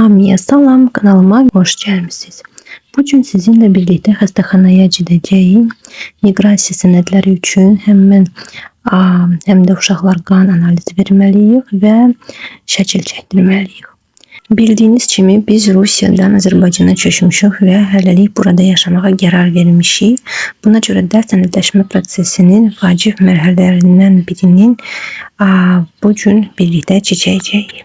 Hamıya salam, kanalıma hoş gəlmisiniz. Bugün sizinle birlikte xəstəxanaya gedəcəyim. Miqrasiya sənədləri üçün həm də uşaqlar qan analizi verməliyik və şəkil çəkdirməliyik. Bildiğiniz kimi biz Rusiyadan Azərbaycana köçmüşük və hələlik burada yaşamağa qərar vermişik. Buna görə də sənədləşmə prosesinin vacib mərhələlərindən birinin bugün birlikte keçəcəyik.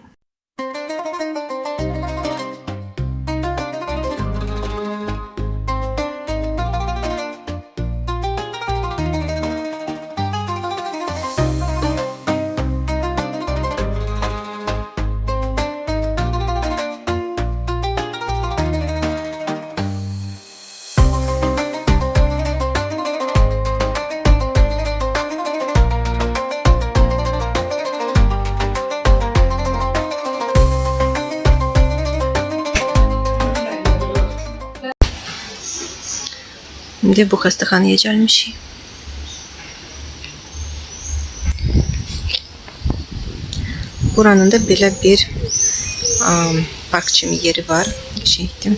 Şimdi bu xəstəxanaya gəlmişik. Buranın da belə bir park kimi yeri var. Geçeydim.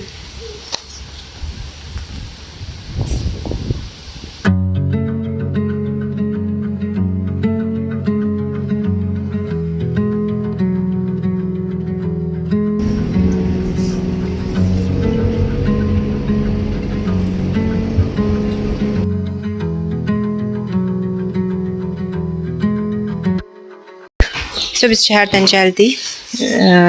Biz şəhərdən gəldik.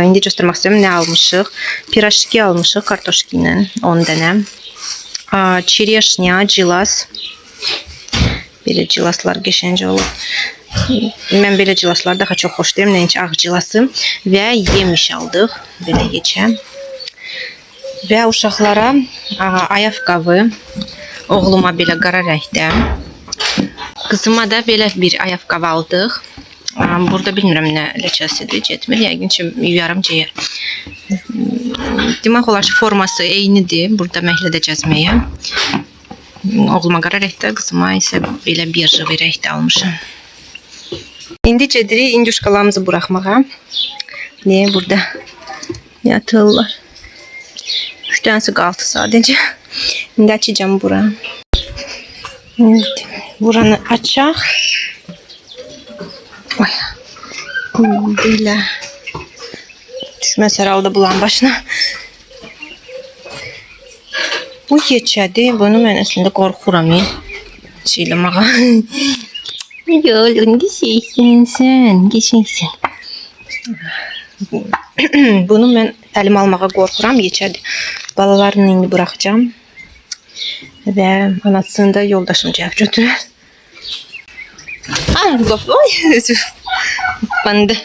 İndi göstərmək istəyirəm nə almışıq. Pirojki almışıq kartoşki ilə 10 dənə. Çereşnya, cilas. Belə cilaslar qəşəng olur. Mən belə cilasları daha çox xoşlayıram. Nəinki ağ cilası və yemiş aldıq. Belə keçəm. Və uşaqlara ayaqqabı. Oğluma belə qara rəngdə. Qızıma da belə bir ayaqqabı aldıq. Burada bilmirəm nə ləkəsidir, getmir. Yəqin ki, yarım cəyər. Demək olar ki, forması eynidir. Burada məhəllədə gəzməyə. Oğluma qara rəngdə, qızıma isə belə bejli rəngdə almışam. İndi gedirik induşkalarımızı buraxmağa. Burada yatırlar. 3 dənəsi qaldı sadəcə. İndi açacağım bura. Buranı açaq. Belə düşməz herhalde bulan başına. Bu keçədir. Bunu mən əslində qorxuram. Şeyləməğa. Yolun geçeysin sen. Geçeysin. Bunu mən əlimə almağa qorxuram. Keçədir. Balalarını indi buraxacağım. Və anasını da yoldaşım cəhv götürər. Ay, özür. Bandı.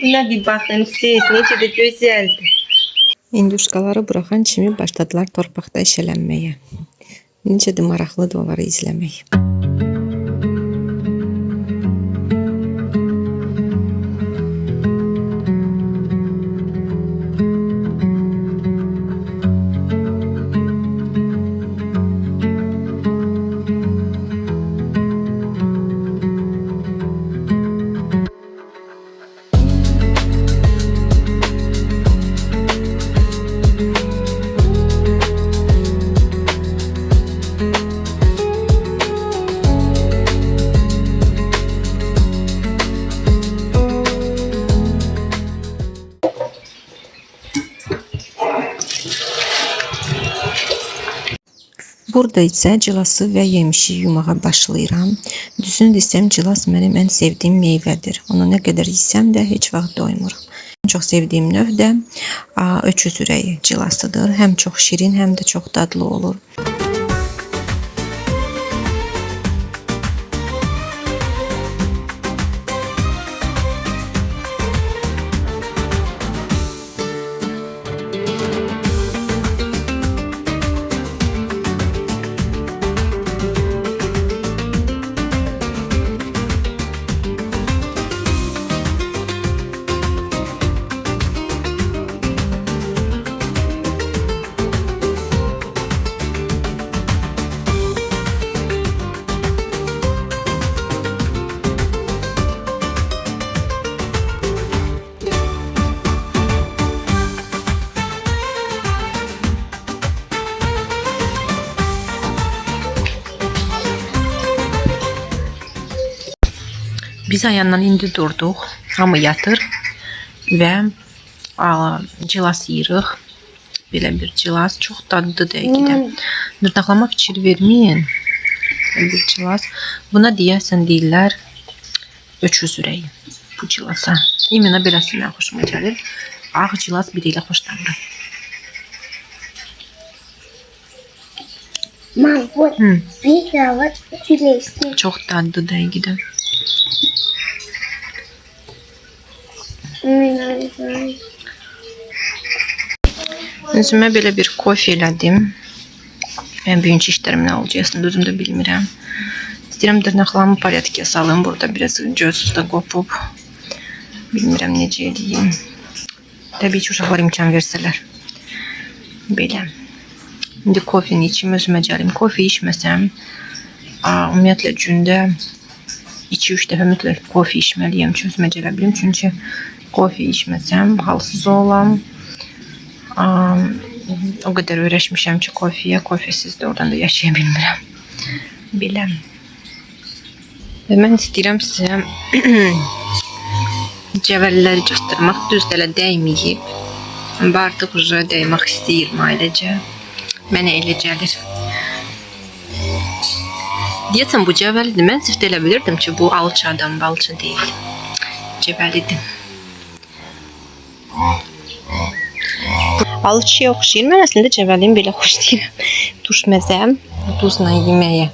Buna bir bakın siz, necə də gözəldir. İnduşkaları buraxan kimi başladılar torpaqda işələnməyə. Necə də maraqlıdır onları izləmək. Burada isə cilası və yemişi yumağa başlayıram. Düzünü desəm, cilas mənim ən sevdiyim meyvədir. Onu nə qədər yesəm də heç vaxt doymuram. Ən çox sevdiyim növ də öküz ürəyi cilasıdır. Həm çox şirin, həm də çox dadlı olur. Biz ayandan indi durduq. Hamı yatır və cilas yeyirıq. Belə bir cilas çox dadlıdır dəqiqdə. Dırnaqlama fikir verməyin. Bir cilas. Buna deyəsən deyirlər öküz ürəyi. Bu cilasa. İmena beləsindən xoşuma gəlir. Ağ cilas biri ilə xoşlanıram. Mom, what? Vika, what you tasting? Çox dadlı dəqiqdə. Özümə belə bir kofe elədim. Mən bugünkü işlərim nə olacaqsın, özüm də bilmirəm. İstəyirəm dırnaqlarımı porядkə salım. Burada biraz gözsüz də qopub. Bilmirəm necə edeyim. Təbii ki, uşaqlar imkan versələr. Belə. İndi kofeni içim, özümə gəlim. Kofe içməsəm, ümumiyyətlə gündə 2-3 dəfə mütləq kofe içməliyəm ki, özümə gələ bilim. Çünki kofe içməsəm, halsız olam. O qədər öyrəşmişəm ki, kofesiz də oradan da yaşaya bilmirəm. Belə. Və mən istəyirəm sizə cəvəlləri göstərmək. Düz dələ dəyməyib. Artıq dəymək istəyirəm ailəcə. Mənə elə gəlir. Deyəsən bu cəvəlidir. Mən sırf elə bilirdim ki, bu alçadan, balça deyil. Cəvəlidir. Alçıya oxşayır. Mən əslində cəvəliyim belə xoş deyirəm. Duş məzəm, duzla yeməyə.